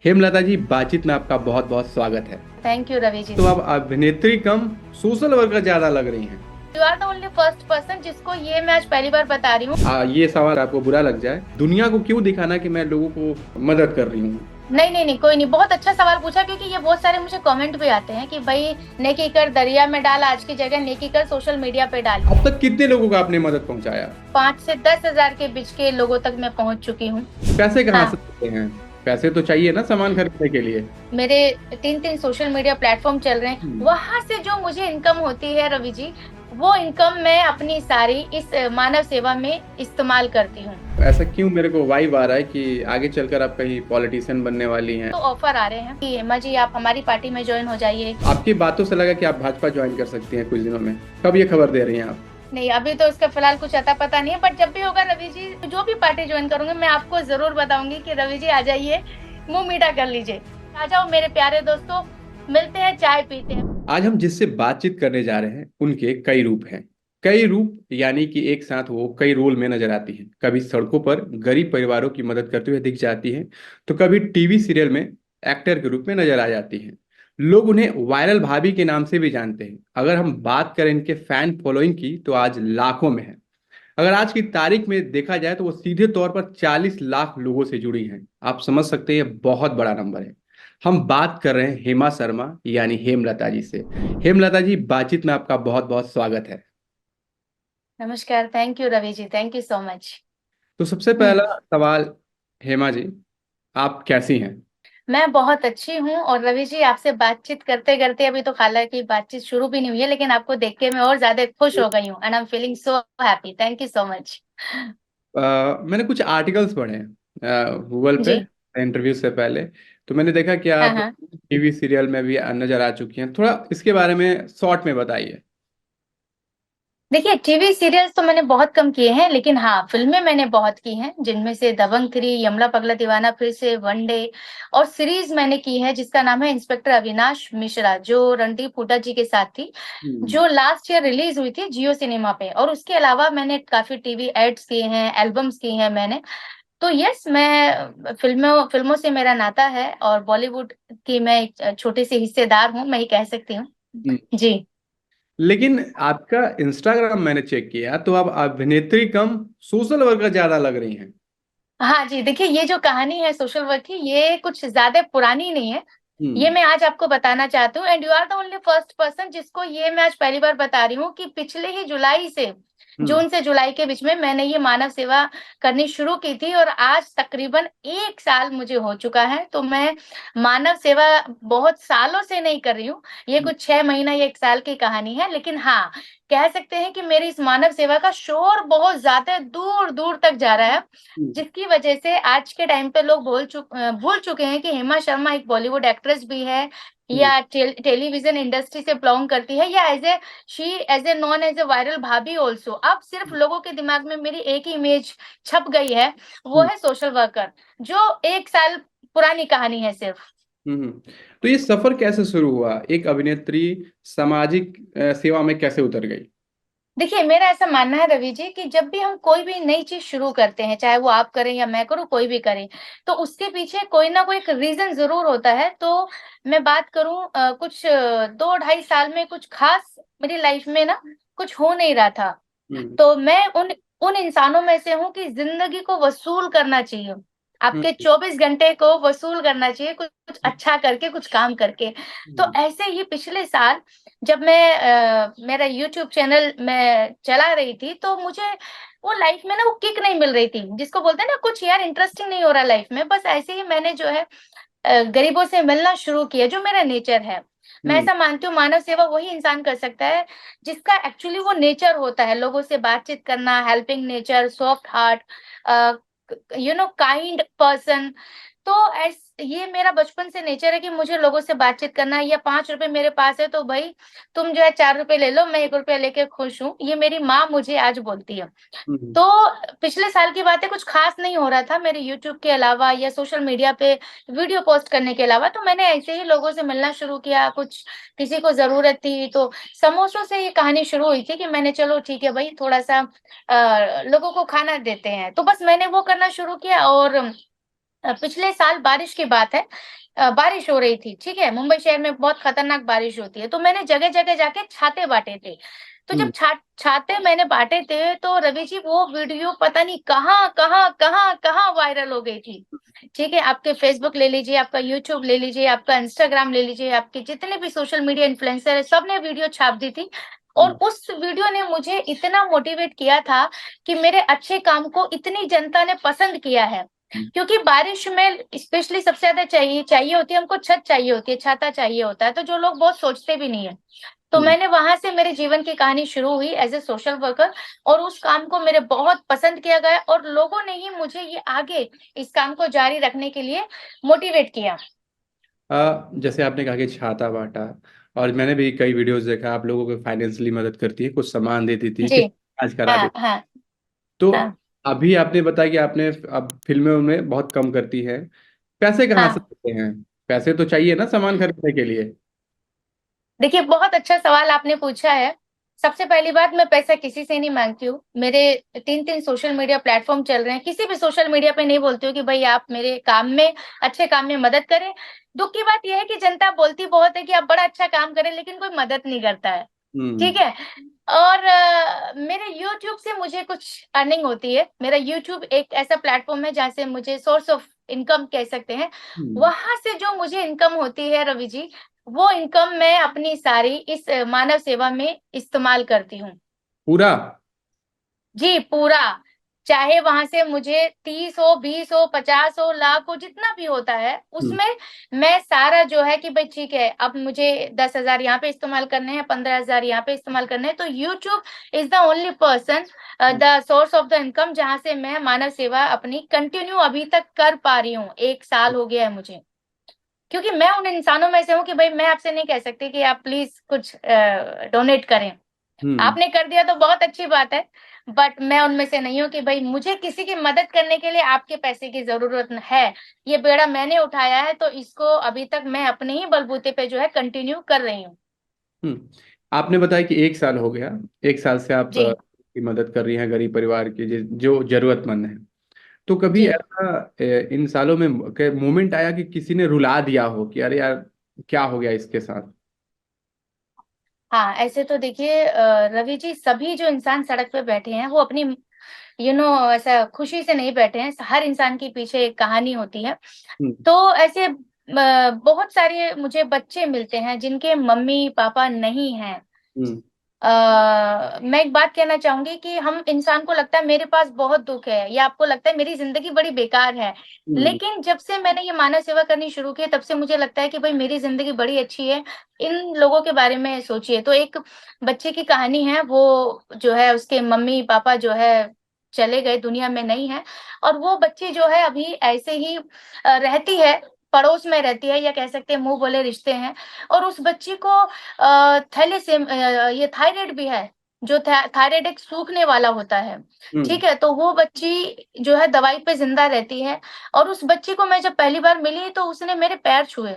हेमलता जी, बातचीत में आपका बहुत बहुत स्वागत है। थैंक यू रवि जी। तो आप अभिनेत्री कम सोशल वर्कर ज्यादा लग रही हैं। You are the only first person जिसको ये मैं आज पहली बार बता रही हूँ। ये सवाल आपको बुरा लग जाए, दुनिया को क्यों दिखाना कि मैं लोगों को मदद कर रही हूँ। नहीं नहीं नहीं, कोई नहीं, बहुत अच्छा सवाल पूछा, क्योंकि ये बहुत सारे मुझे कमेंट भी आते हैं कि भाई नेकी कर दरिया में डाल, आज की जगह नेकी कर सोशल मीडिया पे डाल। अब तक कितने लोगों को आपने मदद पहुंचाया? 5 से 10 हजार के बीच के लोगों तक मैं पहुंच चुकी हूँ। पैसे कहाँ से हाँ, देते हैं? पैसे तो चाहिए ना सामान खरीदने के लिए। मेरे 3 3 सोशल मीडिया प्लेटफॉर्म चल रहे हैं, हम्म। वहां से जो मुझे इनकम होती है रवि जी, वो इनकम मैं अपनी सारी इस मानव सेवा में इस्तेमाल करती हूँ। ऐसा क्यों मेरे को वाइब आ रहा है कि आगे चलकर आप कहीं पॉलिटिशियन बनने वाली हैं? तो ऑफर आ रहे हैं कि हेमा जी आप हमारी पार्टी में ज्वाइन हो जाइए। आपकी बातों से लगा कि आप भाजपा ज्वाइन कर सकती हैं कुछ दिनों में। कब ये खबर दे रही हैं आप? नहीं, अभी तो इसका फिलहाल कुछ अता पता नहीं है, बट जब भी होगा रवि जी, जो भी पार्टी ज्वाइन करूंगी मैं आपको जरूर बताऊंगी कि रवि जी आ जाइए, मुंह मीठा कर लीजिए। आ जाओ मेरे प्यारे दोस्तों, मिलते हैं, चाय पीते हैं। आज हम जिससे बातचीत करने जा रहे हैं उनके कई रूप हैं। कई रूप यानी कि एक साथ वो कई रोल में नजर आती हैं। कभी सड़कों पर गरीब परिवारों की मदद करते हुए दिख जाती हैं, तो कभी टीवी सीरियल में एक्टर के रूप में नजर आ जाती हैं। लोग उन्हें वायरल भाभी के नाम से भी जानते हैं। अगर हम बात करें इनके फैन फॉलोइंग की तो आज लाखों में है। अगर आज की तारीख में देखा जाए तो वो सीधे तौर पर 40 लाख लोगों से जुड़ी हैं। आप समझ सकते हैं, ये बहुत बड़ा नंबर है। हम बात कर रहे हैं हेमा शर्मा यानी हेमलता जी से। हेमलता जी, बातचीत में आपका बहुत बहुत स्वागत है। नमस्कार, thank you Ravi ji, thank you so much. तो सबसे हम्म। पहला सवाल, हेमा जी, आप कैसी हैं? मैं बहुत अच्छी हूँ, और रवि जी आपसे बातचीत करते करते अभी तो हालांकि बातचीत शुरू भी नहीं हुई है, लेकिन आपको देख के मैं और ज्यादा खुश हो गई हूँ, and I am feeling so happy, thank you so much. मैंने कुछ आर्टिकल्स पढ़े हैं गूगल पे जी। इंटरव्यू से पहले। तो मैंने देखा कि हाँ आप हाँ। टीवी सीरियल में भी नजर आ चुकी हैं। थोड़ा इसके बारे में शॉर्ट में बताइए। देखिए, टीवी सीरियल्स तो मैंने बहुत कम किए हैं, लेकिन हाँ, फिल्में मैंने बहुत की हैं, जिनमें से दबंग 3, यमला पगला दीवाना, फिर से वनडे, और सीरीज मैंने की है जिसका नाम है इंस्पेक्टर अविनाश मिश्रा, जो रणदीप हुड्डा जी के साथ थी, हम्म। जो लास्ट ईयर रिलीज हुई थी जियो सिनेमा पे। और उसके अलावा मैंने काफी टीवी एड्स किए हैं, एल्बम्स किए हैं मैंने। तो यस, मैं फिल्मों फिल्मों से मेरा नाता है, और बॉलीवुड की मैं एक छोटी सी हिस्सेदार हूँ, मैं ये कह सकती हूँ। हम्म। जी। लेकिन आपका इंस्टाग्राम मैंने चेक किया तो आप अभिनेत्री कम सोशल वर्कर ज्यादा लग रही हैं। हाँ जी, देखिए, ये जो कहानी है सोशल वर्क की, ये कुछ ज्यादा पुरानी नहीं है। ये हम्म। मैं आज आपको बताना चाहती हूँ, and you are the only first person जिसको ये मैं आज पहली बार बता रही हूँ कि पिछले ही जुलाई से, हम्म। जून से जुलाई के बीच में मैंने ये मानव सेवा करनी शुरू की थी, और आज तकरीबन 1 साल मुझे हो चुका है। तो मैं मानव सेवा बहुत सालों से नहीं कर रही हूँ, ये कुछ 6 महीना या 1 साल की कहानी है, लेकिन हाँ, कह सकते हैं कि मेरी इस मानव सेवा का शोर बहुत ज्यादा दूर दूर तक जा रहा है, हम्म। जिसकी वजह से आज के टाइम पे लोग भूल चुके हैं कि हेमा शर्मा एक बॉलीवुड एक्ट्रेस भी है, हम्म। या टेलीविजन इंडस्ट्री से बिलोंग करती है, या as a non as a viral भाभी ऑल्सो। अब सिर्फ लोगों के दिमाग में मेरी एक ही इमेज छप गई है, वो हम्म। है सोशल वर्कर, जो 1 साल पुरानी कहानी है सिर्फ। हम्म। तो ये सफर कैसे शुरू हुआ? एक अभिनेत्री सामाजिक सेवा में कैसे उतर गई? देखिए, मेरा ऐसा मानना है रवि जी कि जब भी हम कोई भी नई चीज शुरू करते हैं, चाहे वो आप करें या मैं करूं, कोई भी करे, तो उसके पीछे कोई ना कोई एक रीजन जरूर होता है। तो मैं बात करूं, कुछ 2 ढाई साल में कुछ खास मेरी लाइफ में ना कुछ हो नहीं रहा था। हम्म। तो मैं उन उन इंसानों में से हूँ कि जिंदगी को वसूल करना चाहिए, हम्म। आपके 24 घंटे को वसूल करना चाहिए, कुछ कुछ अच्छा करके, कुछ काम करके। तो हम्म। ऐसे ही पिछले साल जब मैं मेरा यूट्यूब चैनल में चला रही थी, तो मुझे वो लाइफ में ना वो किक नहीं मिल रही थी, जिसको बोलते हैं ना, कुछ यार इंटरेस्टिंग नहीं हो रहा लाइफ में। बस ऐसे ही मैंने जो है गरीबों से मिलना शुरू किया, जो मेरा नेचर है। मैं हम्म। ऐसा मानती हूँ, मानव सेवा वही इंसान कर सकता है जिसका एक्चुअली वो नेचर होता है, लोगों से बातचीत करना, helping nature, soft heart, kind person. तो ये मेरा बचपन से नेचर है कि मुझे लोगों से बातचीत करना, या 5 रुपए मेरे पास है तो भाई तुम जो है 4 रुपए ले लो, मैं 1 रुपया लेके खुश हूँ, ये मेरी माँ मुझे आज बोलती है। हम्म। तो पिछले साल की बात है, कुछ खास नहीं हो रहा था मेरे यूट्यूब के अलावा या सोशल मीडिया पे वीडियो पोस्ट करने के अलावा, तो मैंने ऐसे ही लोगों से मिलना शुरू किया, कुछ किसी को जरूरत थी तो समोसों से ये कहानी शुरू हुई थी कि मैंने, चलो ठीक है भाई, थोड़ा सा लोगों को खाना देते हैं, तो बस मैंने वो करना शुरू किया। और पिछले साल बारिश की बात है। बारिश हो रही थी, ठीक है, मुंबई शहर में बहुत खतरनाक बारिश होती है, तो मैंने जगह जगह जाके छाते बांटे थे। तो जब हम्म। छाते मैंने बांटे थे, तो रवि जी वो वीडियो पता नहीं कहाँ कहाँ कहाँ कहाँ वायरल हो गई थी। ठीक है, आपके फेसबुक ले लीजिए, आपका यूट्यूब ले लीजिए, आपका इंस्टाग्राम ले लीजिए, आपके जितने भी सोशल मीडिया इन्फ्लुएंसर है, सबने वीडियो छाप दी थी। और हम्म। उस वीडियो ने मुझे इतना मोटिवेट किया था कि मेरे अच्छे काम को इतनी जनता ने पसंद किया है। हम्म। क्योंकि बारिश में स्पेशली सबसे ज्यादा चाहिए चाहिए होती है हमको, छत चाहिए होती है, छाता चाहिए होता है, तो जो लोग बहुत सोचते भी नहीं है। तो हम्म। मैंने वहां से मेरे जीवन की कहानी शुरू हुई एज ए सोशल वर्कर। और उस काम को मेरे बहुत पसंद किया गया, और लोगों ने ही मुझे ये आगे इस काम को जारी रखने के लिए मोटिवेट किया। जैसे आपने कहा कि छाता बांटा, और मैंने भी कई वीडियोस देखा, आप लोगों को फाइनेंशियली मदद करती है, कुछ सामान देती थी, जी। किसी इलाज करा हाँ देती। हाँ। तो हाँ अभी आपने बताया कि आपने अब फिल्मों में बहुत कम करती है, पैसे कहाँ से हाँ। देते हैं? पैसे तो चाहिए ना सामान खरीदने के लिए। देखिए, बहुत अच्छा सवाल आपने पूछा है। सबसे पहली बात, मैं पैसा किसी से नहीं मांगती हूँ। मेरे 3 3 सोशल मीडिया प्लेटफॉर्म चल रहे हैं, किसी भी सोशल मीडिया पे नहीं बोलती हूँ कि भाई आप मेरे काम में, अच्छे काम में मदद करें। दुख की बात यह है कि जनता बोलती बहुत है कि आप बड़ा अच्छा काम करें, लेकिन कोई मदद नहीं करता है। हम्म। ठीक है। और मेरे YouTube से मुझे कुछ अर्निंग होती है। मेरा YouTube एक ऐसा प्लेटफॉर्म है जहाँ से मुझे सोर्स ऑफ इनकम कह सकते हैं। हम्म। वहां से जो मुझे इनकम होती है रवि जी, वो इनकम मैं अपनी सारी इस मानव सेवा में इस्तेमाल करती हूँ। पूरा। जी पूरा। चाहे वहां से मुझे 30 हो, 20 हो, 50 हो, लाख हो, जितना भी होता है हम्म। उसमें मैं सारा जो है कि भाई ठीक है, अब मुझे 10,000 यहाँ पे इस्तेमाल करने हैं, 15,000 यहाँ पे इस्तेमाल करने हैं, तो YouTube is the only person, the source of the income, जहां से मैं मानव सेवा अपनी कंटिन्यू अभी तक कर पा रही हूँ। 1 साल हो गया है मुझे। क्योंकि मैं उन इंसानों में से हूँ कि भाई मैं आपसे नहीं कह सकती कि आप प्लीज कुछ डोनेट करें। हम्म। आपने कर दिया तो बहुत अच्छी बात है, बट मैं उनमें से नहीं हूँ कि भाई मुझे किसी की मदद करने के लिए आपके पैसे की जरूरत है। ये बेड़ा मैंने उठाया है, तो इसको अभी तक मैं अपने ही बलबूते पे जो है कंटिन्यू कर रही हूँ। हम्म। आपने बताया कि 1 साल हो गया, 1 साल से आप जी। की मदद कर रही हैं गरीब परिवार के जो जरूरतमंद है। तो कभी जी। ऐसा इन सालों में मोमेंट आया कि किसी ने रुला दिया हो कि अरे यार क्या हो गया इसके साथ? हाँ, ऐसे तो देखिए रवि जी, सभी जो इंसान सड़क पे बैठे हैं वो अपनी ऐसा खुशी से नहीं बैठे हैं। हर इंसान के पीछे एक कहानी होती है। हम्म। तो ऐसे बहुत सारे मुझे बच्चे मिलते हैं जिनके मम्मी पापा नहीं हैं। हम्म। मैं एक बात कहना चाहूंगी कि हम इंसान को लगता है मेरे पास बहुत दुख है, या आपको लगता है मेरी जिंदगी बड़ी बेकार है। हम्म। लेकिन जब से मैंने ये मानव सेवा करनी शुरू की, तब से मुझे लगता है कि भाई मेरी जिंदगी बड़ी अच्छी है। इन लोगों के बारे में सोचिए, तो एक बच्चे की कहानी है, वो जो है उसके मम्मी पापा जो है चले गए, दुनिया में नहीं है। और वो बच्ची जो है अभी ऐसे ही रहती है, पड़ोस में रहती है, या कह सकते हैं मुंह बोले रिश्ते हैं। और उस बच्ची को थैलेसेम ये थायराइड भी है। जो थायराइड एक सूखने वाला होता है। हम्म। ठीक है, तो वो बच्ची जो है दवाई पे जिंदा रहती है। और उस बच्ची को मैं जब पहली बार मिली, तो उसने मेरे पैर छुए।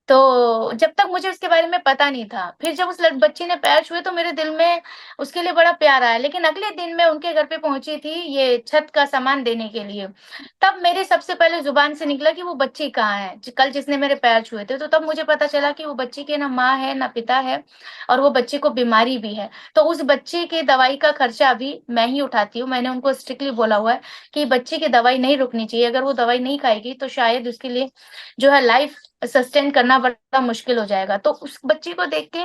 तो जब तक मुझे उसके बारे में पता नहीं था, फिर जब उस बच्ची ने पैर छुए, तो मेरे दिल में उसके लिए बड़ा प्यार आया। लेकिन अगले दिन मैं उनके घर पे पहुंची थी ये छत का सामान देने के लिए। तब मेरे सबसे पहले जुबान से निकला कि वो बच्ची कहाँ है, कल जिसने मेरे पैर छुए थे। तो तब मुझे पता चला कि वो बच्ची के ना माँ है ना पिता है, और वो बच्ची को बीमारी भी है। तो उस बच्ची की दवाई का खर्चा अभी मैं ही उठाती हूँ। मैंने उनको स्ट्रिक्टली बोला हुआ है कि बच्ची की दवाई नहीं रुकनी चाहिए। अगर वो दवाई नहीं खाएगी तो शायद उसके लिए जो है लाइफ सस्टेन करना बड़ा मुश्किल हो जाएगा। तो उस बच्ची को देख के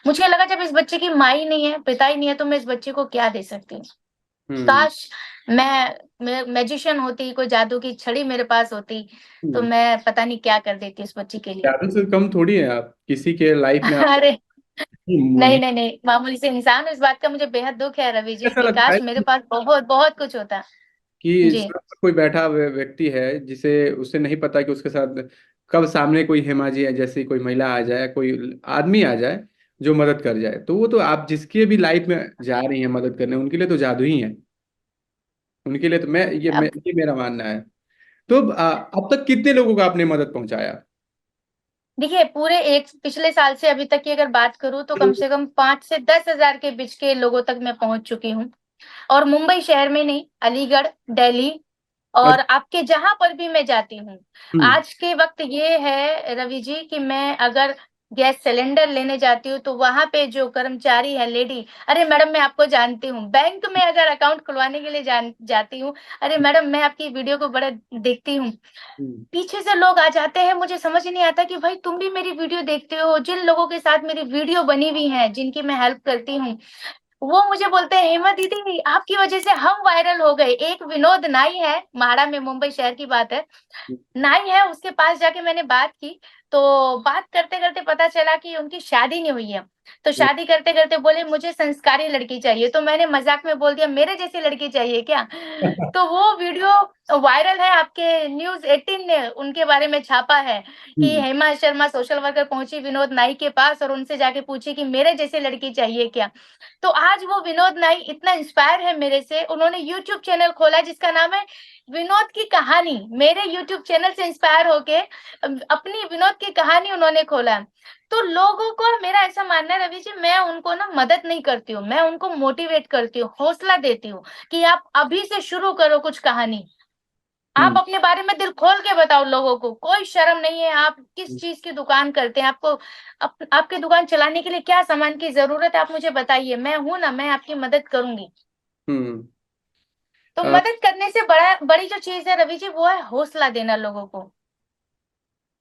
मुझे लगा, जब इस बच्चे की माँ ही नहीं है, पिता ही नहीं है, तो मैं इस बच्चे को क्या दे सकती हूँ। हम्म। काश मैं मैजिशियन होती, कोई जादू की छड़ी मेरे पास होती, तो हम्म। मैं पता नहीं क्या कर देती उस बच्ची के लिए। ज्यादा से कम थोड़ी है आप किसी के लाइफ में आप। अरे नहीं मुझे नहीं नहीं, मामूली से इंसान हूं। इस बात का मुझे बेहद दुख है रवि जी ऐसा कि लगता है काश मेरे पास बहुत बहुत कुछ होता। कि जी। सड़क पर कोई बैठा व्यक्ति है जिसे उसे नहीं पता कि उसके साथ कब सामने कोई हेमाजी है जैसी कोई महिला आ जाए, कोई आदमी आ जाए जो मदद कर जाए। तो वो तो आप जिसके भी लाइफ में जा रही हैं मदद करने, उनके लिए तो जादू ही है। उनके लिए तो अब ये मेरा मानना है। तो अब तक कितने लोगों को आपने मदद पहुंचाया? देखिए, पूरे एक पिछले साल से अभी तक की अगर बात करूं, तो कम से कम 5 से 10 हजार के बीच के लोगों तक मैं पहुंच चुकी हूँ। और मुंबई शहर में नहीं, अलीगढ़, दिल्ली, और अच्छा। आपके जहां पर भी मैं जाती हूँ, हम्म। आज के वक्त ये है रवि जी कि मैं अगर गैस सिलेंडर लेने जाती हूँ तो वहां पे जो कर्मचारी है लेडी, अरे मैडम मैं आपको जानती हूँ, बैंक में अगर अकाउंट खुलवाने के लिए जाती हूँ, अरे मैडम मैं आपकी वीडियो को बड़ा देखती हूँ, हम्म। पीछे से लोग आ जाते हैं। मुझे समझ ही नहीं आता कि भाई तुम भी मेरी वीडियो देखते हो। जिन लोगों के साथ मेरी वीडियो बनी हुई है, जिनकी मैं हेल्प करती हूँ, वो मुझे बोलते हैं हेमा दीदी आपकी वजह से हम वायरल हो गए। एक विनोद नाई है, म्हाडा में, मुंबई शहर की बात है, नाई है, उसके पास जाके मैंने बात की, तो बात करते करते पता चला कि उनकी शादी नहीं हुई है। तो शादी करते करते बोले मुझे संस्कारी लड़की चाहिए, तो मैंने मजाक में बोल दिया मेरे जैसी लड़की चाहिए क्या। तो वो वीडियो वायरल है, आपके न्यूज़ 18 ने उनके बारे में छापा है कि हम्म। हेमा शर्मा सोशल वर्कर पहुंची विनोद नाई के पास और उनसे जाके पूछी कि मेरे जैसी लड़की चाहिए क्या। तो आज वो विनोद नाई इतना इंस्पायर है मेरे से, उन्होंने यूट्यूब चैनल खोला जिसका नाम है विनोद की कहानी। मेरे यूट्यूब चैनल से इंस्पायर होके अपनी विनोद की कहानी उन्होंने खोला। तो लोगों को मेरा ऐसा मानना है रवि जी, मैं उनको ना मदद नहीं करती हूँ, मैं उनको मोटिवेट करती हूँ, हौसला देती हूँ कि आप अभी से शुरू करो कुछ कहानी। आप हम्म। अपने बारे में दिल खोल के बताओ लोगों को, कोई शर्म नहीं है। आप किस चीज की दुकान करते हैं, आपको आपकी दुकान चलाने के लिए क्या सामान की जरूरत है, आप मुझे बताइए, मैं हूं ना, मैं आपकी मदद करूंगी। हम्म। तो अ, मदद करने से बड़ी जो चीज है रवि जी वो है हौसला देना लोगों को,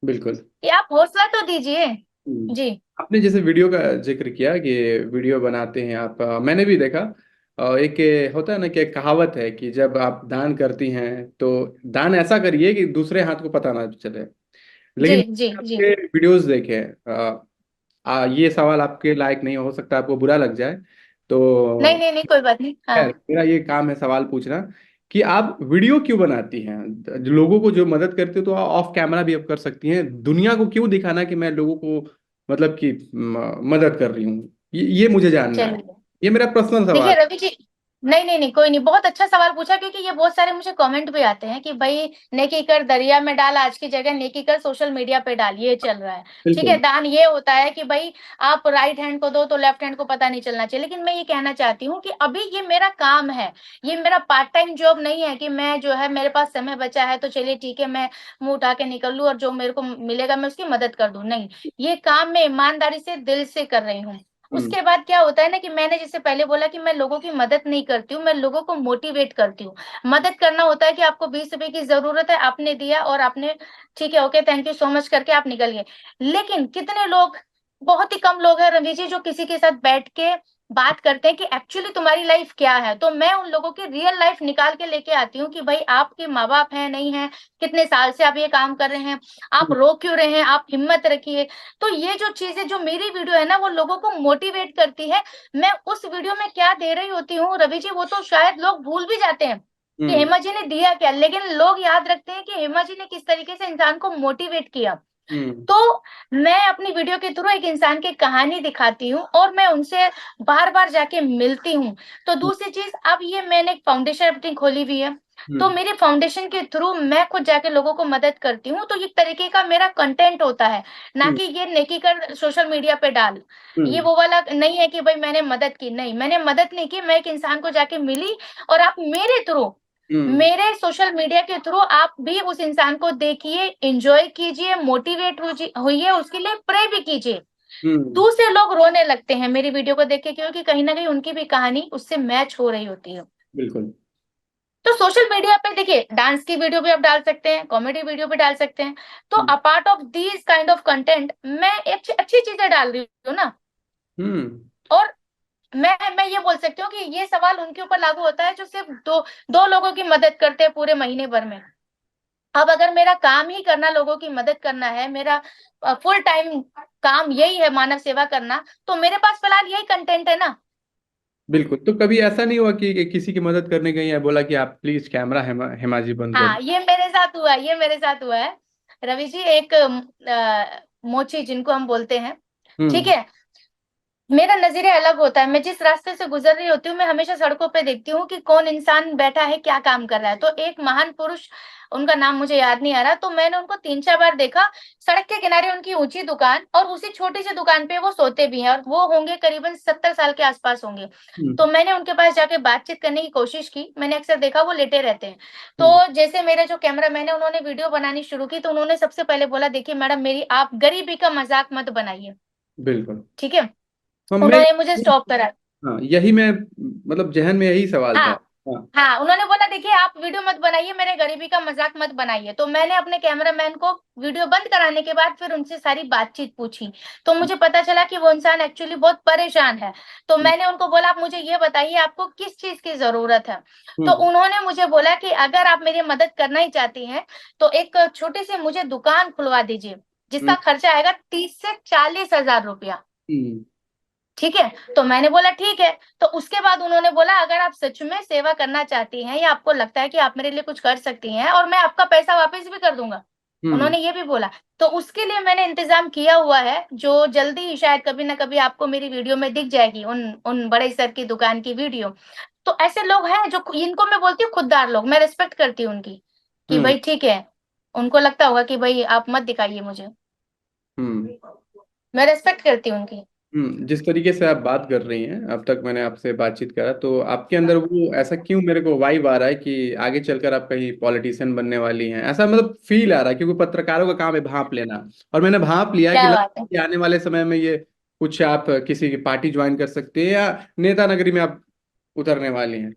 बिल्कुल। कि आप हौसला तो दीजिए। हम्म। जी आपने जैसे वीडियो का जिक्र किया कि वीडियो बनाते हैं आप, मैंने भी देखा। एक होता है ना कि एक कहावत है कि जब आप दान करती हैं तो दान ऐसा करिए कि दूसरे हाथ को पता ना चले। जी लेकिन जी जी। आपके वीडियोस देखे हैं, ये सवाल आपके लायक नहीं हो सकता, आपको बुरा लग जाए नहीं तो। नहीं नहीं, कोई बात नहीं, हाँ। खैर, मेरा ये काम है सवाल पूछना कि आप वीडियो क्यों बनाती हैं। जो लोगों को जो मदद करते हो तो ऑफ कैमरा भी आप कर सकती हैं, दुनिया को क्यों दिखाना कि मैं लोगों को मतलब कि मदद कर रही हूँ। ये मुझे जानना है। चलिए, ये मेरा पर्सनल देखिए सवाल रवि जी, नहीं नहीं नहीं, कोई नहीं, बहुत अच्छा सवाल पूछा, क्योंकि ये बहुत सारे मुझे कमेंट भी आते हैं कि भाई नेकी कर दरिया में डाल, आज की जगह नेकी कर सोशल मीडिया पे डाल, ये चल रहा है। है। ठीक है, बिल्कुल। दान ये होता है कि भाई आप राइट हैंड को दो तो लेफ्ट हैंड को पता नहीं चलना चाहिए। लेकिन मैं ये कहना चाहती हूँ कि अभी ये मेरा काम है, ये मेरा पार्ट टाइम जॉब नहीं है कि मैं जो है मेरे पास समय बचा है तो चलिए ठीक है मैं मुंह उठा के निकल लूं और जो मेरे को मिलेगा मैं उसकी मदद कर दूं। नहीं, ये काम मैं ईमानदारी से दिल से कर रही हूँ। हम्म। उसके बाद क्या होता है ना कि मैंने जैसे पहले बोला कि मैं लोगों की मदद नहीं करती हूँ, मैं लोगों को मोटिवेट करती हूँ। मदद करना होता है कि आपको 20 रुपए की जरूरत है, आपने दिया और आपने ठीक है okay thank you so much करके आप निकल गए। लेकिन कितने लोग, बहुत ही कम लोग हैं रवि जी जो किसी के साथ बैठ के बात करते हैं कि एक्चुअली तुम्हारी लाइफ क्या है। तो मैं उन लोगों की रियल लाइफ निकाल के लेके आती हूँ कि भाई आपके माँ बाप हैं नहीं है, कितने साल से आप ये काम कर रहे हैं, आप हम्म। रो क्यों रहे हैं, आप हिम्मत रखिए। तो ये जो चीजें, जो मेरी वीडियो है ना वो लोगों को मोटिवेट करती है। मैं उस वीडियो में क्या दे रही होती हूँ रवि जी वो तो शायद लोग भूल भी जाते हैं कि हम्म। हेमा जी ने दिया क्या, लेकिन लोग याद रखते हैं कि हेमा जी ने किस तरीके से इंसान को मोटिवेट किया। हम्म। तो मैं अपनी वीडियो के थ्रू एक इंसान की कहानी दिखाती हूँ और मैं उनसे बार बार जाके मिलती हूँ। तो दूसरी चीज, अब ये मैंने एक फाउंडेशन अपनी खोली हुई है, तो हम्म। मेरे फाउंडेशन के थ्रू मैं खुद जाके लोगों को मदद करती हूँ। तो ये तरीके का मेरा कंटेंट होता है, ना हम्म। कि ये नेकी कर सोशल मीडिया पे डाल। ये हम्म। वो वाला नहीं है कि भाई मैंने मदद की, नहीं मैंने मदद नहीं की, मैं एक इंसान को जाके मिली और आप मेरे थ्रू, हम्म। मेरे सोशल मीडिया के थ्रू आप भी उस इंसान को देखिए, एंजॉय कीजिए, मोटिवेट होइए, उसके लिए प्रे भी कीजिए। हम्म। दूसरे लोग रोने लगते हैं मेरी वीडियो को देख के, क्योंकि कहीं ना कहीं उनकी भी कहानी उससे मैच हो रही होती है। बिल्कुल। तो सोशल मीडिया पे देखिए डांस की वीडियो भी आप डाल सकते हैं, कॉमेडी वीडियो भी डाल सकते हैं। तो हम्म। Apart of these kind of content मैं एक अच्छी चीजें डाल रही हूँ ना। हम्म। और मैं ये बोल सकती हूँ कि ये सवाल उनके ऊपर लागू होता है जो सिर्फ दो दो लोगों की मदद करते हैं पूरे महीने भर में। अब अगर मेरा काम ही करना, लोगों की मदद करना है, मेरा फुल टाइम काम यही है मानव सेवा करना, तो मेरे पास फिलहाल यही कंटेंट है ना। बिल्कुल। तो कभी ऐसा नहीं हुआ कि किसी की मदद करने गई है, बोला कि आप प्लीज कैमरा हेमा जी बंद कर। हाँ ये मेरे साथ हुआ है, ये मेरे साथ हुआ है रवि जी। एक मोची जिनको हम बोलते हैं, ठीक हम्म। है, मेरा नजरिया अलग होता है। मैं जिस रास्ते से गुजर रही होती हूँ, मैं हमेशा सड़कों पे देखती हूँ कि कौन इंसान बैठा है, क्या काम कर रहा है। तो एक महान पुरुष, उनका नाम मुझे याद नहीं आ रहा, तो मैंने उनको 3-4 बार देखा, सड़क के किनारे उनकी ऊंची दुकान, और उसी छोटी सी दुकान पे वो सोते भी हैं, और वो होंगे करीबन 70 साल के आसपास होंगे। हम्म। तो मैंने उनके पास जाके बातचीत करने की कोशिश की, मैंने अक्सर देखा वो लेटे रहते हैं। हम्म। तो जैसे मेरे जो कैमरा मैन है, उन्होंने वीडियो बनानी शुरू की, तो उन्होंने सबसे पहले बोला, देखिए मैडम, मेरी आप गरीबी का मजाक मत बनाइए, बिल्कुल। ठीक है। तो मैं, उन्होंने मुझे स्टॉप करा। हाँ यही मैं, मतलब जहन में यही सवाल था। हाँ, हाँ। हाँ, उन्होंने बोला, देखिए आप वीडियो मत बनाइए, मेरे गरीबी का मजाक मत बनाइए। तो मैंने अपने कैमरामैन को वीडियो बंद कराने के बाद फिर उनसे सारी बातचीत पूछी। तो मुझे पता चला कि वो इंसान एक्चुअली बहुत परेशान है। तो हम्म। मैंने उनको बोला, आप मुझे ये बताइए आपको किस चीज की जरूरत है। तो हम्म। उन्होंने मुझे बोला कि अगर आप मेरी मदद करना ही चाहती हैं, तो एक छोटी सी मुझे दुकान खुलवा दीजिए, जिसका हम्म। खर्चा आएगा 30 से 40 हजार रुपया। हम्म। ठीक है। तो मैंने बोला ठीक है। तो उसके बाद उन्होंने बोला, अगर आप सच में सेवा करना चाहती हैं, या आपको लगता है कि आप मेरे लिए कुछ कर सकती हैं, और मैं आपका पैसा वापस भी कर दूंगा, हम्म। उन्होंने ये भी बोला, तो उसके लिए मैंने इंतजाम किया हुआ है, जो जल्दी ही शायद कभी ना कभी आपको मेरी वीडियो में दिख जाएगी, उन उन बड़े सर की दुकान की वीडियो। तो ऐसे लोग हैं जो, इनको मैं बोलती हूँ खुददार लोग, मैं रिस्पेक्ट करती हूँ उनकी, कि हम्म। भाई ठीक है, उनको लगता होगा कि भाई आप मत दिखाइए मुझे, हम्म। मैं रेस्पेक्ट करती हूँ उनकी। जिस तरीके से आप बात कर रही हैं, अब तक मैंने आपसे बातचीत करा, तो आपके अंदर वो ऐसा क्यों मेरे को वाइब आ रहा है कि आगे चलकर आप कहीं पॉलिटिशियन बनने वाली हैं, ऐसा मतलब फील आ रहा है, क्योंकि पत्रकारों का काम है भांप लेना। और मैंने भांप लिया कि क्या लगता बात है। है कि आने वाले समय में ये कुछ आप किसी की पार्टी ज्वाइन कर सकते हैं, या नेता नगरी में आप उतरने वाली हैं।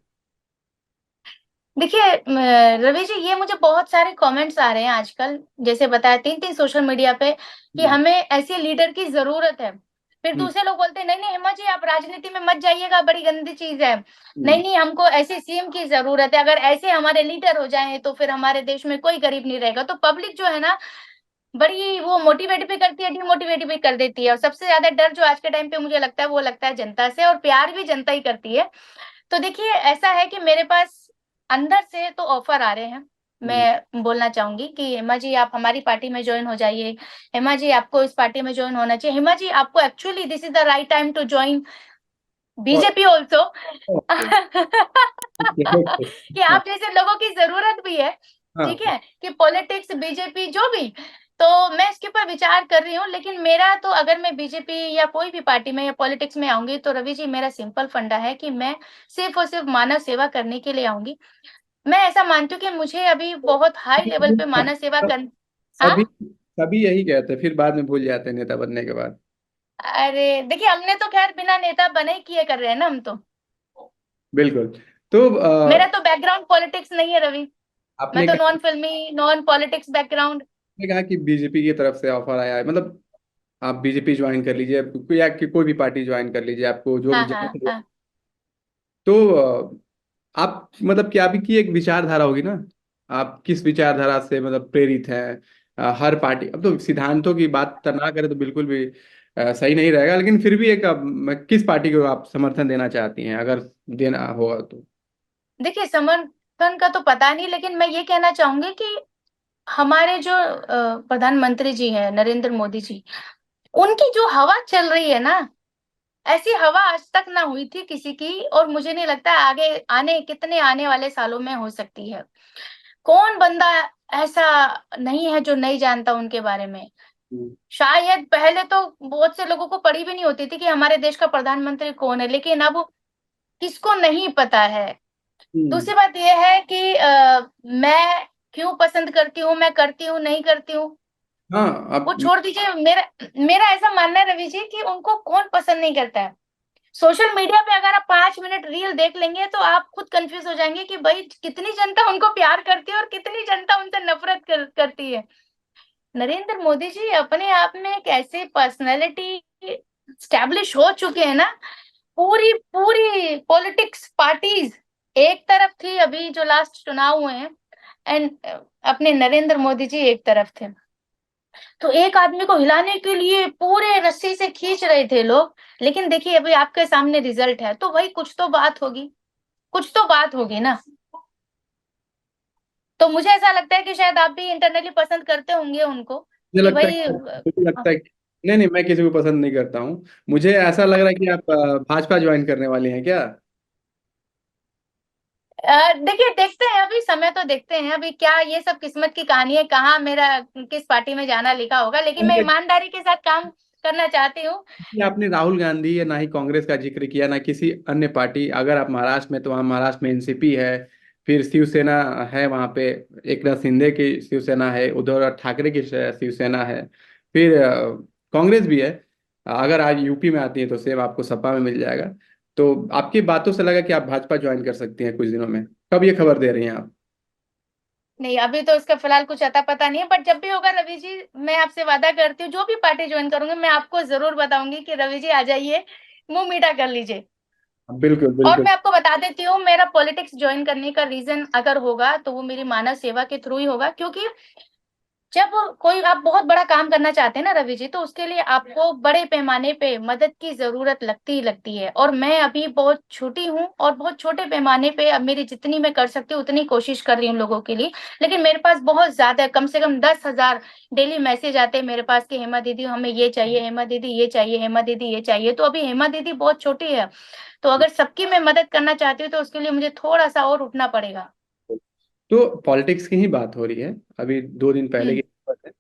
देखिए रवि जी, ये मुझे बहुत सारे कमेंट्स आ रहे हैं आजकल, जैसे बताया 3-3 सोशल मीडिया पे, कि हम्म। हमें ऐसे लीडर की जरूरत है। फिर हम्म। दूसरे लोग बोलते हैं, नहीं नहीं हेमा जी, आप राजनीति में मत जाइएगा, बड़ी गंदी चीज है। हम्म। नहीं नहीं, हमको ऐसे सीएम की जरूरत है, अगर ऐसे हमारे लीडर हो जाएं तो फिर हमारे देश में कोई गरीब नहीं रहेगा। तो पब्लिक जो है ना, बड़ी वो मोटिवेट भी करती है, डिमोटिवेट भी कर देती है। और सबसे ज्यादा डर जो आज के टाइम पे मुझे लगता है, वो लगता है जनता से, और प्यार भी जनता ही करती है। तो देखिए ऐसा है कि मेरे पास अंदर से तो ऑफर आ रहे हैं। हम्म। मैं बोलना चाहूंगी कि हेमा जी, आप हमारी पार्टी में ज्वाइन हो जाइए। हेमा जी, आपको इस पार्टी में ज्वाइन होना चाहिए। हेमा जी, आपको actually this is the right time to join और BJP also. Okay. Okay. Okay. कि आप जैसे लोगों की जरूरत भी है। ठीक हाँ। है, कि पॉलिटिक्स, बीजेपी, जो भी। तो मैं इसके ऊपर विचार कर रही हूँ, लेकिन मेरा तो, अगर मैं बीजेपी या कोई भी पार्टी में या पॉलिटिक्स में आऊंगी, तो रवि जी मेरा सिंपल फंडा है कि मैं सिर्फ और सिर्फ मानव सेवा करने के लिए आऊंगी। मैं ऐसा मानती हूँ कि मुझे अभी बहुत हाई लेवल पे मानव सेवा कर। हाँ। सभी सभी यही कहते हैं, फिर बाद में भूल जाते हैं नेता बनने के बाद। अरे देखिए, हमने तो खैर बिना नेता बने ही किए कर रहे हैं ना हम तो। बिल्कुल। तो मेरा तो बैकग्राउंड पॉलिटिक्स नहीं है रवि। मैं आपने तो कहा नॉन फिल्मी, नॉन पॉलिटिक्स बैकग्राउंड। आपने कहा कि बीजेपी की तरफ से ऑफर आया है, मतलब आप बीजेपी ज्वाइन कर लीजिए, या कि कोई भी पार्टी ज्वाइन कर लीजिए, आपको जो भी हाँ, जहाँ हाँ, से। हाँ। तो आप मतलब कि आपकी एक विचारधारा होगी ना, आप किस विचारधारा से मतलब प्रेरित हैं। हर पार्टी, अब तो सिद्धांतों की बात तो ना करें तो बिल्कुल भी सही नहीं रहेगा, लेकिन फिर भी एक किस पार्टी को आप समर्थन देना चाहती हैं, अगर देना होगा तो। देखिए समर्थन का तो पता नहीं, लेकिन मैं ये कहना चाहूंगी कि हमारे जो प्रधानमंत्री जी हैं, नरेंद्र मोदी जी, उनकी जो हवा चल रही है ना, ऐसी हवा आज तक ना हुई थी किसी की, और मुझे नहीं लगता आगे आने वाले सालों में हो सकती है। कौन बंदा ऐसा नहीं है जो नहीं जानता उनके बारे में। हम्म। शायद पहले तो बहुत से लोगों को पड़ी भी नहीं होती थी कि हमारे देश का प्रधानमंत्री कौन है, लेकिन अब किसको नहीं पता है। हम्म। दूसरी बात यह है कि मैं क्यों पसंद करती हूँ, मैं करती हूँ नहीं करती हूँ, हाँ। वो अब छोड़ दीजिए। मेरा मेरा ऐसा मानना है रवि जी, कि उनको कौन पसंद नहीं करता है। सोशल मीडिया पे अगर आप 5 मिनट रील देख लेंगे, तो आप खुद कंफ्यूज हो जाएंगे कि भाई कितनी जनता उनको प्यार करती है और कितनी जनता उनसे नफरत करती है। नरेंद्र मोदी जी अपने आप में एक ऐसे पर्सनैलिटी स्टैब्लिश हो चुके हैं ना। पूरी पूरी पॉलिटिक्स पार्टीज एक तरफ थी, अभी जो लास्ट चुनाव हुए हैं, एंड अपने नरेंद्र मोदी जी एक तरफ थे। तो एक आदमी को हिलाने के लिए पूरे रस्सी से खींच रहे थे लोग। लेकिन देखिए अभी आपके सामने रिजल्ट है, तो भाई कुछ तो बात होगी, कुछ तो बात होगी ना। तो मुझे ऐसा लगता है कि शायद आप भी इंटरनली पसंद करते होंगे उनको, मुझे कि लगता है भाई मुझे लगता है नहीं नहीं, मैं किसी को पसंद नहीं करता हूँ। मुझे ऐसा लग रहा है कि आप भाजपा ज्वाइन करने वाली हैं क्या? देखिए, देखते हैं, अभी समय तो देखते हैं अभी क्या ये सब किस्मत की कहानी है, कहाँ मेरा किस पार्टी में जाना लिखा होगा, लेकिन मैं ईमानदारी के साथ काम करना चाहती हूँ। कि आपने राहुल गांधी या ना ही कांग्रेस का जिक्र किया ना किसी अन्य पार्टी। अगर आप महाराष्ट्र में, तो वहाँ महाराष्ट्र में एनसीपी है, फिर शिवसेना है वहाँ पे, एक नाथ शिंदे की शिवसेना है, उद्धव ठाकरे की शिवसेना है, फिर कांग्रेस भी है। अगर आज यूपी में आती है तो सेम आपको सपा में मिल जाएगा। तो आपकी बातों से लगा कि आप भाजपा ज्वाइन कर सकती हैं कुछ दिनों में। कब ये खबर दे रही हैं आप? नहीं, अभी तो इसका फिलहाल कुछ अता पता नहीं है, बट जब भी होगा रवि जी, मैं आपसे वादा करती हूँ जो भी पार्टी ज्वाइन करूंगी मैं आपको जरूर बताऊंगी कि रवि जी आ जाइए, मुंह मीठा कर लीजिए। बिल्कुल और बिल्कुल। मैं आपको बता देती हूँ, मेरा पॉलिटिक्स ज्वाइन करने का रीजन अगर होगा तो वो मेरी मानव सेवा के थ्रू ही होगा, क्योंकि जब कोई आप बहुत बड़ा काम करना चाहते हैं ना रवि जी, तो उसके लिए आपको बड़े पैमाने पे मदद की जरूरत लगती ही लगती है। और मैं अभी बहुत छोटी हूँ और बहुत छोटे पैमाने पे अब मेरी जितनी मैं कर सकती हूँ उतनी कोशिश कर रही हूँ लोगों के लिए। लेकिन मेरे पास बहुत ज्यादा, कम से कम 10,000 डेली मैसेज आते हैं मेरे पास कि हेमा दीदी हमें ये चाहिए, हेमा दीदी ये चाहिए, हेमा दीदी ये चाहिए। तो अभी हेमा दीदी बहुत छोटी है, तो अगर सबकी मैं मदद करना चाहती हूँ तो उसके लिए मुझे थोड़ा सा और उठना पड़ेगा। तो पॉलिटिक्स की ही बात हो रही है। अभी 2 दिन पहले हम्म की खबर है,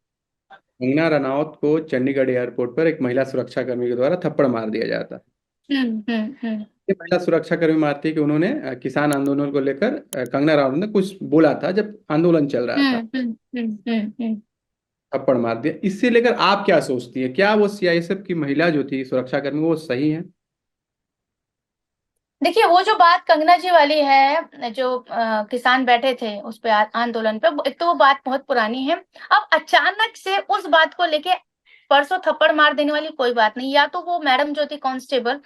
कंगना रनौत को चंडीगढ़ एयरपोर्ट पर एक महिला सुरक्षा कर्मी के द्वारा थप्पड़ मार दिया जाता है। हम्म। ये महिला सुरक्षा कर्मी मारती है कि उन्होंने किसान आंदोलन को लेकर कंगना रनौत ने कुछ बोला था जब आंदोलन चल रहा था, हम्म। थप्पड़ मार दिया। इससे लेकर आप क्या सोचती है, क्या वो सीआईएसएफ की महिला जो थी सुरक्षा कर्मी वो सही है? देखिए, वो जो बात कंगना जी वाली है, जो किसान बैठे थे उस पे आंदोलन पे, एक तो वो बात बहुत पुरानी है। अब अचानक से उस बात को लेके परसों थप्पड़ मार देने वाली कोई बात नहीं। या तो वो मैडम जो थी कांस्टेबल,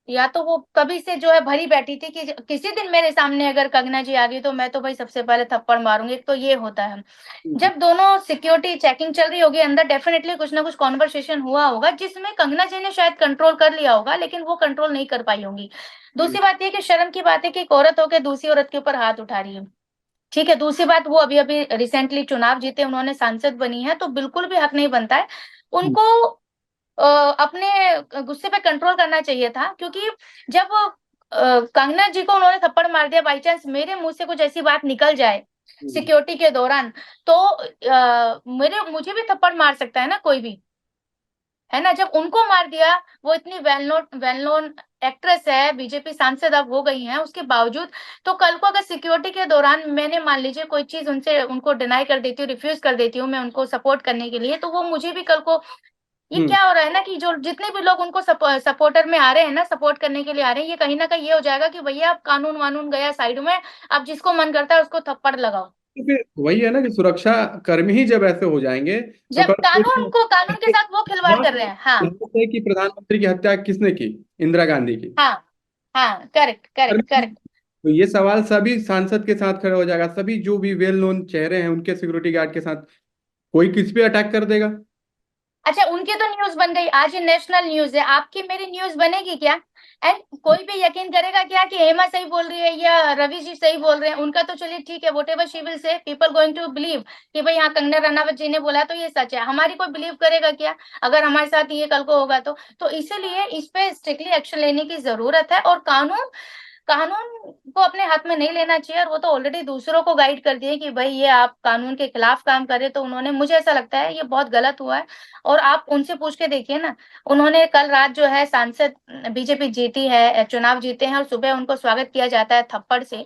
या तो वो कभी से जो है भरी बैठी थी कि किसी दिन मेरे सामने अगर कंगना जी आ गई तो मैं तो भाई सबसे पहले थप्पड़ मारूंगी। एक तो ये होता है। हम्म, जब दोनों सिक्योरिटी चेकिंग चल रही होगी अंदर, डेफिनेटली कुछ ना कुछ कॉन्वर्सेशन हुआ होगा जिसमें कंगना जी ने शायद कंट्रोल कर लिया होगा, लेकिन वो कंट्रोल नहीं कर पाई होंगी। हम्म, दूसरी बात ये कि शर्म की बात है कि एक औरत होकर दूसरी औरत के ऊपर हाथ उठा रही है। ठीक है, दूसरी बात, वो अभी अभी रिसेंटली चुनाव जीते, उन्होंने सांसद बनी है, तो बिल्कुल भी हक नहीं बनता है हम्म, उनको अपने गुस्से पे कंट्रोल करना चाहिए था। क्योंकि जब कंगना जी को उन्होंने थप्पड़ मार दिया, बाई चांस मेरे मुंह से कुछ ऐसी बात निकल जाए हम्म, सिक्योरिटी के दौरान, तो मेरे मुझे भी थप्पड़ मार सकता है ना कोई भी, है ना। जब उनको मार दिया, वो इतनी वेल नोन एक्ट्रेस है, बीजेपी सांसद अब हो गई हैं उसके बावजूद, तो कल को अगर सिक्योरिटी के दौरान मैंने मान लीजिए कोई चीज उनसे उनको डिनाई कर देती हूँ, रिफ्यूज कर देती हूँ मैं उनको सपोर्ट करने के लिए, तो वो मुझे भी कल को, ये हम्म। क्या हो रहा है ना कि जो जितने भी लोग उनको सपोर्टर में आ रहे हैं ना, सपोर्ट करने के लिए आ रहे हैं, ये कहीं ना कहीं ये हो जाएगा कि भैया अब कानून वानून गया साइड में, अब जिसको मन करता है उसको थप्पड़ लगाओ। तो फिर वही है ना कि सुरक्षा कर्मी ही जब ऐसे हो जाएंगे तो जब कल कानून के साथ वो खिलवाड़ कर रहे हैं। हाँ जानते हैं कि प्रधानमंत्री की हत्या किसने की? इंदिरा गांधी की। हाँ हाँ, करेक्ट करेक्ट करेक्ट। तो ये सवाल सभी सांसद के साथ खड़ा हो जाएगा, सभी जो भी वेल नोन चेहरे हैं उनके सिक्योरिटी गार्ड के साथ। कोई किस पे अटैक कर देगा। अच्छा, उनकी तो न्यूज बन गई, आज ये नेशनल न्यूज है, आपकी मेरी न्यूज बनेगी क्या? एंड कोई भी यकीन करेगा क्या कि हेमा सही बोल रही है या रवि जी सही बोल रहे हैं? उनका तो चलिए ठीक है, whatever she will say, people going to believe कि भाई हाँ कंगना रनावत जी ने बोला तो ये सच है। हमारी कोई बिलीव करेगा क्या अगर हमारे साथ ये कल को होगा तो इसीलिए इस पे स्ट्रिक्टली एक्शन लेने की जरूरत है। और कानून कानून को अपने हाथ में नहीं लेना चाहिए, और वो तो ऑलरेडी दूसरों को गाइड कर दिए कि भाई ये आप कानून के खिलाफ काम कर रहे, तो उन्होंने, मुझे ऐसा लगता है ये बहुत गलत हुआ है। और आप उनसे पूछ के देखिए ना, उन्होंने कल रात जो है सांसद, बीजेपी जीती है, चुनाव जीते हैं, और सुबह उनको स्वागत किया जाता है थप्पड़ से।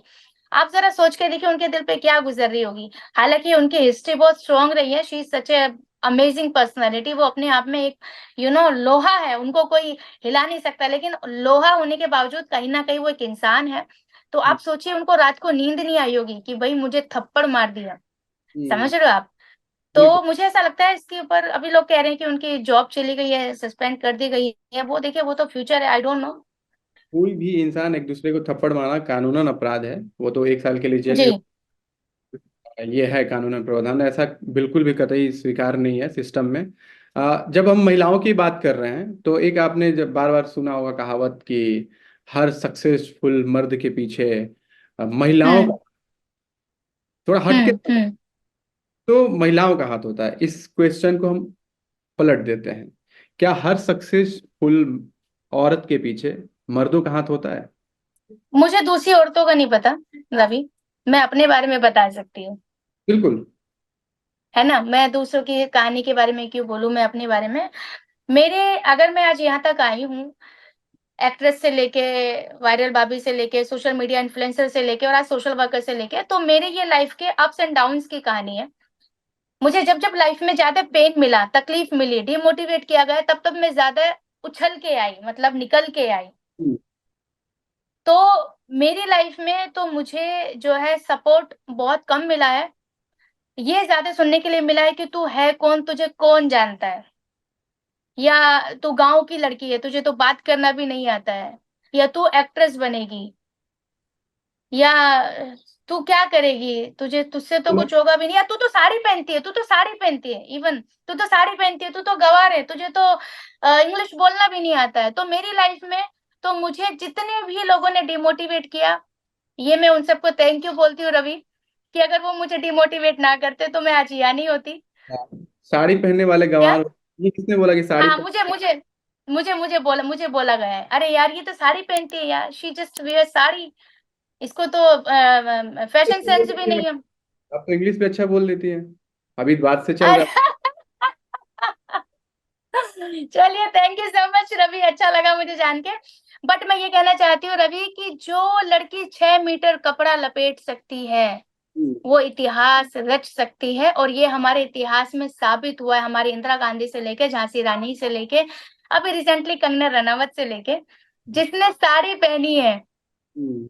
आप जरा सोच के देखिए उनके दिल पे क्या गुजर रही होगी। हालांकि उनकी हिस्ट्री बहुत स्ट्रांग रही है, she is such A amazing personality, वो अपने आप में एक लोहा है, उनको कोई हिला नहीं सकता, लेकिन लोहा होने के बावजूद कहीं ना कहीं वो एक इंसान है। तो आप सोचिए उनको रात को नींद नहीं आई होगी कि भाई मुझे थप्पड़ मार दिया। हम्म, समझ रहे हो आप? बिल्कुल। तो मुझे ऐसा लगता है इसके ऊपर अभी लोग कह रहे हैं कि उनकी जॉब चली गई है, सस्पेंड कर दी गई है, वो देखिए वो तो फ्यूचर है, आई डोंट नो। कोई भी इंसान एक दूसरे को थप्पड़ मारना कानूनन अपराध है। वो तो 1 साल के लिए जेल जी। भी। ये है कानूनन प्रावधान, ऐसा बिल्कुल भी कतई स्वीकार नहीं है सिस्टम में। जब हम महिलाओं की बात कर रहे हैं तो एक आपने जब बार बार सुना होगा कहावत कि हर सक्सेसफुल मर्द के पीछे महिलाओं हम्म का, थोड़ा हटके, हम्म। तो महिलाओं का हाथ होता है। इस क्वेश्चन को हम पलट देते हैं। क्या हर सक्सेसफुल औरत के पीछे मर्दों का हाथ होता है? मुझे दूसरी औरतों का नहीं पता रवि, मैं अपने बारे में बता सकती हूँ। बिल्कुल। है ना, मैं दूसरों की कहानी के बारे में क्यों बोलूं, मैं अपने बारे में। मेरे, अगर मैं आज यहाँ तक आई हूँ, एक्ट्रेस से लेके, वायरल भाभी से लेके, सोशल मीडिया इन्फ्लुएंसर से लेके और आज सोशल वर्कर से लेके, तो मेरे ये लाइफ के अप्स एंड डाउन्स की कहानी है। मुझे जब जब लाइफ में ज्यादा पेन मिला, तकलीफ मिली, डिमोटिवेट किया गया, तब तब मैं ज्यादा उछल के आई, मतलब निकल के आई। हम्म। तो मेरी लाइफ में तो मुझे जो है सपोर्ट बहुत कम मिला है। ये ज्यादा सुनने के लिए मिला है कि तू है कौन, तुझे कौन जानता है, या तू गांव की लड़की है, तुझे तो बात करना भी नहीं आता है, या तू एक्ट्रेस बनेगी, या तू क्या करेगी, तुझे तुझसे तो कुछ होगा भी नहीं, या तू तो साड़ी पहनती है, तू तो साड़ी पहनती है, इवन तू तो साड़ी पहनती है, तू तो गंवार है, तुझे तो इंग्लिश बोलना भी नहीं आता है। तो मेरी लाइफ में तो मुझे जितने भी लोगों ने डिमोटिवेट किया, ये मैं उन सबको थैंक यू बोलती हूँ रवि, कि अगर वो मुझे डिमोटिवेट ना करते तो मैं आज यहाँ नहीं होती। हाँ, साड़ी पहनने वाले क्या? गंवार? ये किसने बोला कि साड़ी हाँ, मुझे मुझे मुझे बोला गया है, अरे यार ये तो साड़ी पहनती है यार, शी जस्ट वेयर साड़ी, इसको तो फैशन सेंस भी पहन? नहीं है। अब तो इंग्लिश भी अच्छा बोल लेती है, अभी बात से चल अरे रहा चलिए, thank you so much Ravi, अच्छा लगा मुझे जान के। बट मैं ये कहना चाहती हूँ रवि कि जो लड़की 6 मीटर कपड़ा लपेट सकती है, है। वो इतिहास रच सकती है। और ये हमारे इतिहास में साबित हुआ है, हमारी इंदिरा गांधी से लेके, झांसी रानी से लेके, अभी रिसेंटली कंगना रनावत से लेके, जिसने साड़ी पहनी है हम्म,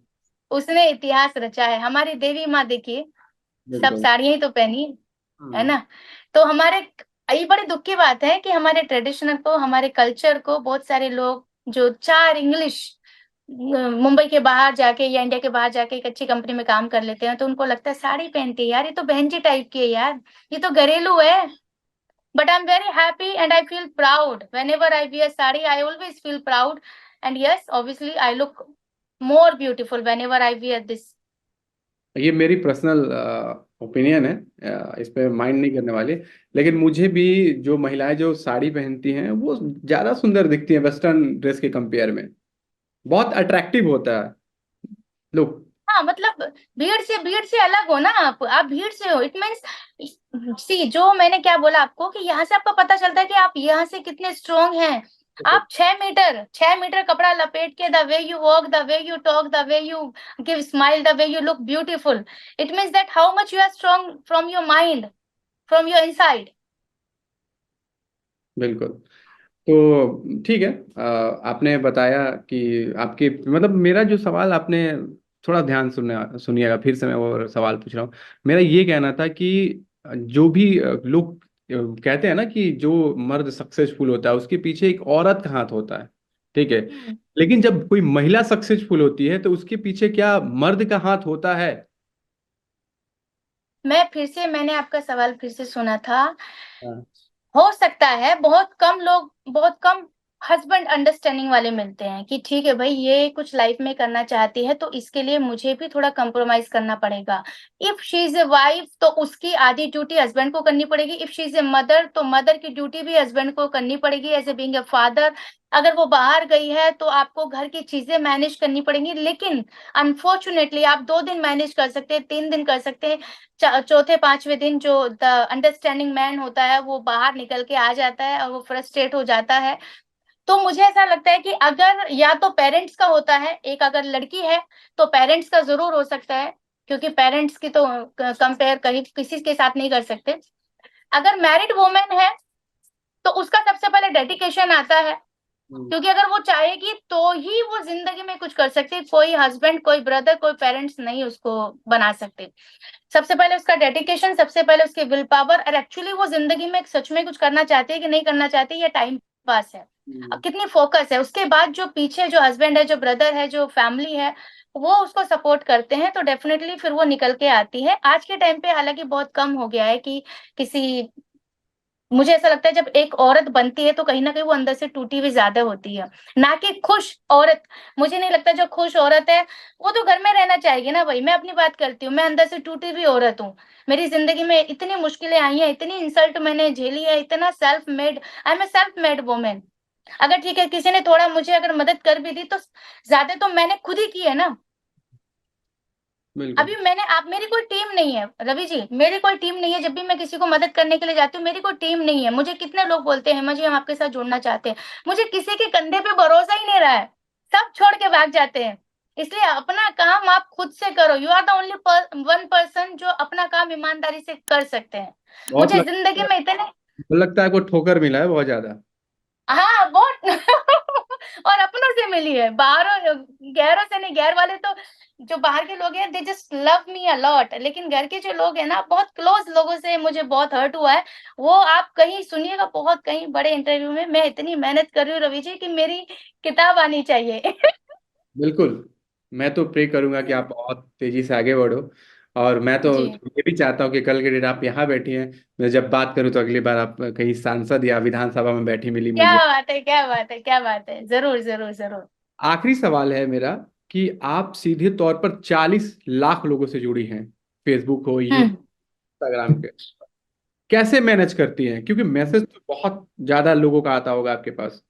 उसने इतिहास रचा है। हमारी देवी माँ देखिए, सब बिल्कुल। साड़ियां ही तो पहनी है हाँ। ना। तो हमारे, ये बड़ी दुख की बात है कि हमारे ट्रेडिशनल को, हमारे कल्चर को बहुत सारे लोग जो चार इंग्लिश, मुंबई के बाहर जाके या इंडिया के बाहर जाके एक अच्छी कंपनी में काम कर लेते हैं, तो उनको लगता है साड़ी पहनती है यार, ये तो बहन जी टाइप की है यार, ये तो घरेलू है। But I am very happy and I feel proud when ever I wear sari, I always feel proud. And yes, obviously I look more beautiful when ever I wear this. ये मेरी पर्सनल ओपिनियन है, इस पे mind नहीं करने वाले। लेकिन मुझे भी जो महिलाएं जो साड़ी पहनती हैं वो ज़्यादा सुंदर दिखती हैं वेस्टर्न ड्रेस के कंपेयर में। बहुत अट्रैक्टिव होता है लुक। हाँ, मतलब भीड़ से अलग हो ना, आप भीड़ से हो, इट मीन्स, सी जो मैंने क्या बोला आपको, कि यहाँ से आपको पता चलता है कि आप यहाँ से कितने स्ट्रोंग हैं। आप 6 मीटर कपड़ा लपेट के, the way you walk, the way you talk, the way you give smile, the way you look beautiful, it means that how much you are strong from your mind, from your inside. बिल्कुल। तो ठीक है, आपने बताया कि आपके मतलब मेरा जो सवाल आपने थोड़ा ध्यान सुनिएगा, फिर से मैं वो सवाल पूछ रहा हूँ। मेरा ये कहना था कि जो भी लोग कहते हैं ना कि जो मर्द सक्सेसफुल होता है उसके पीछे एक औरत का हाथ होता है, ठीक है। लेकिन जब कोई महिला सक्सेसफुल होती है तो उसके पीछे क्या मर्द का हाथ होता है? मैंने आपका सवाल फिर से सुना था। हाँ। हो सकता है बहुत कम लोग, बहुत कम हस्बैंड अंडरस्टैंडिंग वाले मिलते हैं कि ठीक है भाई, ये कुछ लाइफ में करना चाहती है तो इसके लिए मुझे भी थोड़ा कंप्रोमाइज करना पड़ेगा। If she is a wife तो उसकी आधी ड्यूटी हस्बैंड को करनी पड़ेगी, if she is a mother तो मदर की ड्यूटी भी हस्बैंड को करनी पड़ेगी, as a being a father. अगर वो बाहर गई है तो आपको घर की चीजें मैनेज करनी पड़ेंगी। लेकिन अनफॉर्चुनेटली आप 2 दिन मैनेज कर सकते हैं, 3 दिन कर सकते हैं, चौथे पांचवें दिन जो द अंडरस्टैंडिंग मैन होता है वो बाहर निकल के आ जाता है और वो फ्रस्ट्रेट हो जाता है। तो मुझे ऐसा लगता है कि अगर या तो पेरेंट्स का होता है, एक अगर लड़की है तो पेरेंट्स का जरूर हो सकता है, क्योंकि पेरेंट्स की तो कंपेयर कहीं किसी के साथ नहीं कर सकते। अगर मैरिड वुमेन है तो उसका सबसे पहले डेडिकेशन आता है, हम्म, क्योंकि अगर वो चाहेगी तो ही वो जिंदगी में कुछ कर सकती है, कोई हस्बैंड, कोई ब्रदर, कोई पेरेंट्स नहीं उसको बना सकते। सबसे पहले उसका डेडिकेशन, सबसे पहले उसकी विल पावर, और एक्चुअली वो जिंदगी में सच में कुछ करना चाहती है कि नहीं करना चाहती, या टाइम पास है, अब हम्म, कितनी फोकस है। उसके बाद जो पीछे जो हस्बैंड है, जो ब्रदर है, जो फैमिली है, वो उसको सपोर्ट करते हैं, तो डेफिनेटली फिर वो निकल के आती है। आज के टाइम पे हालांकि बहुत कम हो गया है कि किसी मुझे ऐसा लगता है जब एक औरत बनती है तो कहीं ना कहीं वो अंदर से टूटी हुई ज्यादा होती है, ना कि खुश औरत। मुझे नहीं लगता जो खुश औरत है वो तो घर में रहना चाहेगी ना भाई। मैं अपनी बात करती हूँ, मैं अंदर से टूटी हुई औरत हूँ। मेरी जिंदगी में इतनी मुश्किलें आई हैं, इतनी इंसल्ट मैंने झेली है, इतना self made, I am a self made women. अगर ठीक है किसी ने थोड़ा मुझे अगर मदद कर भी दी तो ज्यादा तो मैंने खुद ही की है ना। बिल्कुल। अभी मैंने, आप, मेरी कोई टीम नहीं है रवि जी, मेरी कोई टीम नहीं है। जब भी मैं किसी को मदद करने के लिए जाती हूँ, मेरी कोई टीम नहीं है। मुझे कितने लोग बोलते हैं हेमा जी हम आपके साथ जुड़ना चाहते हैं, मुझे किसी के कंधे पे भरोसा ही नहीं रहा है। सब छोड़ के भाग जाते हैं। इसलिए अपना काम आप खुद से करो। You are the only one person जो अपना काम ईमानदारी से कर सकते हैं। बहुत मुझे जिंदगी में इतने, लगता है आपको ठोकर मिला है बहुत ज्यादा। हाँ बहुत और अपनों से मिली है, बाहरों गैरों से नहीं। गैर वाले तो, जो बाहर के लोग हैं they just love me a lot, लेकिन घर के जो लोग हैं ना, बहुत क्लोज लोगों से मुझे बहुत हर्ट हुआ है। वो आप कहीं सुनिएगा, बहुत कहीं बड़े इंटरव्यू में, मैं इतनी मेहनत कर रही हूँ रवि जी कि मेरी किताब आनी चाहिए। बिल्कुल। मैं तो प्रे करूंगा कि आप बहुत तेजी से आगे बढ़ो। और मैं तो जी। ये भी चाहता हूँ कि कल के दिन आप यहाँ बैठी हैं, मैं जब बात करूँ तो अगली बार आप कहीं सांसद या विधानसभा में बैठी मिली क्या मुझे। बात है, क्या बात है, क्या बात है, जरूर जरूर जरूर। आखिरी सवाल है मेरा कि आप सीधे तौर पर 40 लाख लोगों से जुड़ी हैं, फेसबुक हो, यूट्यूब, हम्म। इंस्टाग्राम के, कैसे मैनेज करती हैं? क्योंकि मैसेज तो बहुत ज्यादा लोगों का आता होगा आपके पास।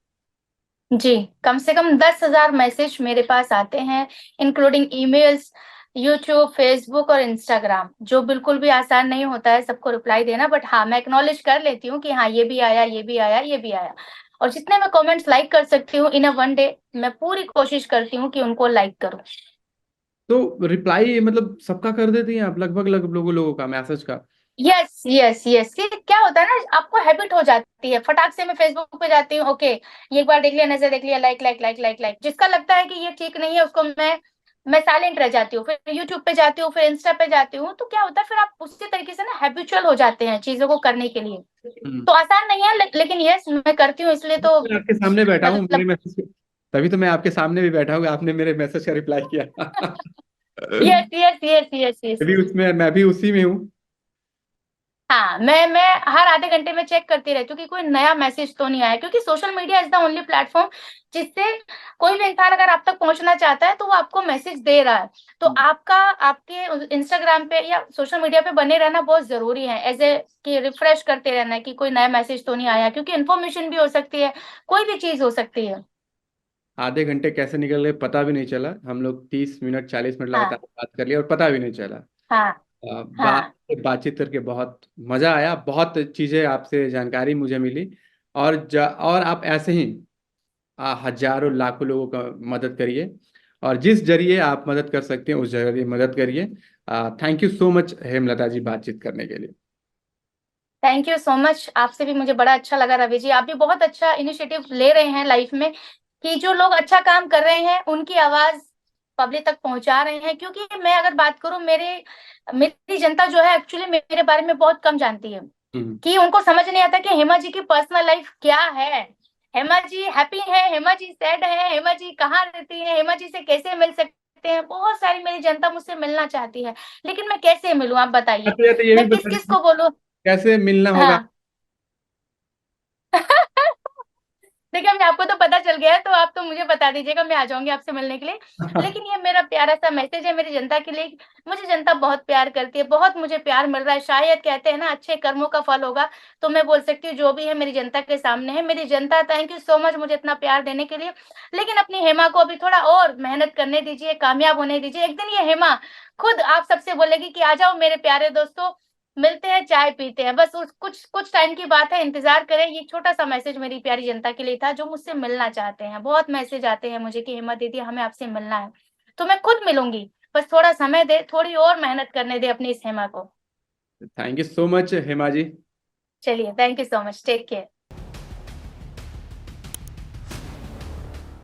जी, कम से कम 10,000 मैसेज मेरे पास आते हैं, इंक्लूडिंग ईमेल्स, यूट्यूब, फेसबुक और इंस्टाग्राम, जो बिल्कुल भी आसान नहीं होता है सबको रिप्लाई देना। बट हाँ, मैं एक्नॉलेज कर लेती हूँ कि हाँ ये भी आया, ये भी आया, ये भी आया। और जितने मैं कमेंट्स लाइक कर सकती हूँ इन अ वन डे, मैं पूरी कोशिश करती हूँ कि उनको लाइक करूँ। तो रिप्लाई मतलब सबका कर देती हैं आप, लगभग लगभग लोगों लोगों का मैसेज का? यस यस यस, ये क्या होता है ना, आपको हैबिट हो जाती है। फटाक से मैं फेसबुक पे जाती हूँ, ओके ये एक बार देख लिया, नजर देख लिया, like like like like like. जिसका लगता है कि ये ठीक नहीं है उसको मैं साइलेंट रह जाती हूँ। फिर यूट्यूब पे जाती हूँ, फिर इंस्टा पे जाती हूँ। तो क्या होता है फिर आप उसी तरीके से ना हैबिचुअल हो जाते हैं चीजों को करने के लिए। हम्म। तो आसान नहीं है, लेकिन यस मैं करती हूँ, इसलिए तो मैं आपके सामने बैठा हूँ, मेरे मतलब। मैसेज, तभी तो मैं आपके सामने भी बैठा हूँ, आपने मेरे मैसेज का रिप्लाई किया। Yes yes yes yes yes. मैं भी उसमें, मैं भी उसी में हूँ। हाँ, मैं हर आधे घंटे में चेक करती रहती हूँ कि कोई नया मैसेज तो नहीं आया, क्योंकि social media is the only platform जिससे कोई भी इंसान अगर आप तक पहुंचना चाहता है तो वो आपको मैसेज दे रहा है। तो आपका, आपके इंस्टाग्राम पे या सोशल मीडिया पे बने रहना बहुत जरूरी है, एज ए कि रिफ्रेश करते रहना है कि कोई नया मैसेज तो नहीं आया, क्योंकि इन्फॉर्मेशन भी हो सकती है, कोई भी चीज हो सकती है। आधे घंटे कैसे निकल गए पता भी नहीं चला, हम लोग 30 मिनट 40 मिनट लगातार हाँ बात कर लिया और पता भी नहीं चला। हाँ हाँ। बातचीत करके बहुत मजा आया, बहुत चीजें आपसे जानकारी मुझे मिली। और आप ऐसे ही हजारों लाखों लोगों का मदद करिए, और जिस जरिए आप मदद कर सकते हैं उस जरिए मदद करिए। Thank you so much Hemlata ji, बातचीत करने के लिए। थैंक यू सो मच, आपसे भी मुझे बड़ा अच्छा लगा रवि जी। आप भी बहुत अच्छा इनिशिएटिव ले रहे हैं लाइफ में, कि जो लोग अच्छा काम कर रहे हैं उनकी आवाज पब्लिक तक पहुंचा रहे हैं। क्योंकि मैं अगर बात करूं, मेरी जनता जो है एक्चुअली मेरे बारे में बहुत कम जानती है। हम्म। कि उनको समझ नहीं आता कि हेमा जी की पर्सनल लाइफ क्या है। हेमा जी हैप्पी है, हेमा जी सैड है, हेमा जी कहाँ रहती है, हेमा जी से कैसे मिल सकते हैं। बहुत सारी मेरी जनता मुझसे मिलना चाहती है, लेकिन मैं कैसे मिलूं आप बताइए। अच्छा, तो ये भी मैं किस बता किस दीजिए को बोलूं। कैसे मिलना होगा। हाँ। देखिए, मैं आपको तो पता चल गया है, तो आप तो मुझे बता दीजिएगा, मैं आ जाऊंगी आपसे मिलने के लिए। लेकिन ये मेरा प्यारा सा मैसेज है मेरी जनता के लिए। मुझे जनता बहुत प्यार करती है, बहुत मुझे प्यार मिल रहा है। शायद कहते हैं ना अच्छे कर्मों का फल होगा, तो मैं बोल सकती हूँ जो भी है मेरी जनता के सामने है। मेरी जनता, थैंक यू सो मच मुझे इतना प्यार देने के लिए। लेकिन अपनी हेमा को अभी थोड़ा और मेहनत करने दीजिए, कामयाब होने दीजिए। एक दिन ये हेमा खुद आप सबसे बोलेगी कि आ जाओ मेरे प्यारे दोस्तों, मिलते हैं, चाय पीते हैं। बस उस कुछ कुछ टाइम की बात है, इंतजार करें। ये छोटा सा मैसेज मेरी प्यारी जनता के लिए था, जो मुझसे मिलना चाहते हैं। बहुत मैसेज आते हैं मुझे कि हिम्मत दीदी हमें आपसे मिलना है, तो मैं खुद मिलूंगी। बस थोड़ा समय दे, थोड़ी और मेहनत करने दे अपनी इस हेमा को। Thank you so much Hema ji. चलिए, thank you so much, take care.